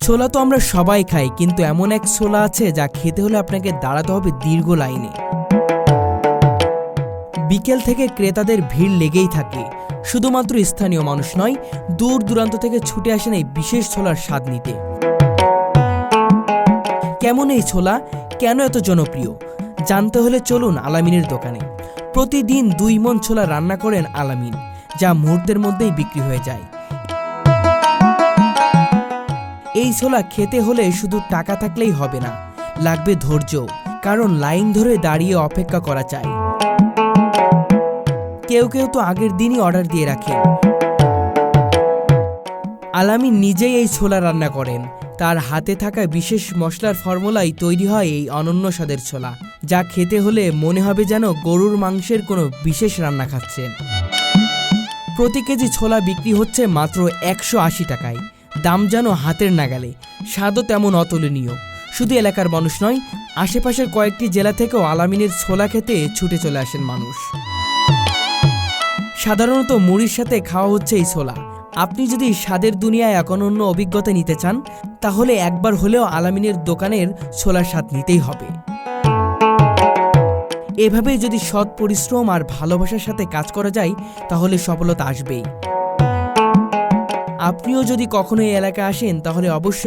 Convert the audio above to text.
ছোলা তো আমরা সবাই খাই, কিন্তু এমন এক ছোলা আছে যা খেতে হলে আপনাকে দাঁড়াতে হবে দীর্ঘ লাইনে। বিকেল থেকে ক্রেতাদের ভিড় লেগেই থাকে। শুধুমাত্র স্থানীয় মানুষ নয়, দূর দূরান্ত থেকে ছুটে আসেন এই বিশেষ ছোলার স্বাদ নিতে। কেমন এই ছোলা, কেন এত জনপ্রিয় জানতে হলে চলুন আলামিনের দোকানে। প্রতিদিন 2 মণ ছোলা রান্না করেন আলামিন, যা মুহূর্তের মধ্যেই বিক্রি হয়ে যায়। এই ছোলা খেতে হলে শুধু টাকা থাকলেই হবে না, লাগবে ধৈর্য, কারণ লাইন ধরে দাঁড়িয়ে অপেক্ষা করা চাই। কেউ কেউ তো আগের দিনই অর্ডার দিয়ে রাখেন। আলামিন নিজেই এই ছোলা রান্না করেন। তার হাতে থাকা বিশেষ মশলার ফর্মুলায় তৈরি হয় এই অনন্য স্বাদের ছোলা, যা খেতে হলে মনে হবে যেন গরুর মাংসের কোনো বিশেষ রান্না খাচ্ছেন। প্রতি কেজি ছোলা বিক্রি হচ্ছে মাত্র 180 টাকায়। দাম যেন হাতের নাগালে, স্বাদও তেমন অতুলনীয়। শুধু এলাকার মানুষ নয়, আশেপাশের কয়েকটি জেলা থেকেও আলামিনের ছোলা খেতে ছুটে চলে আসেন মানুষ। সাধারণত মুড়ির সাথে খাওয়া হচ্ছে এই ছোলা। আপনি যদি স্বাদের দুনিয়ায় এক অনন্য অভিজ্ঞতা নিতে চান, তাহলে একবার হলেও আলামিনের দোকানের ছোলার স্বাদ নিতেই হবে। এভাবে যদি সৎ পরিশ্রম আর ভালোবাসার সাথে কাজ করা যায়, তাহলে সফলতা আসবেই। আপনিও যদি কখনো এই এলাকায় আসেন, তাহলে অবশ্যই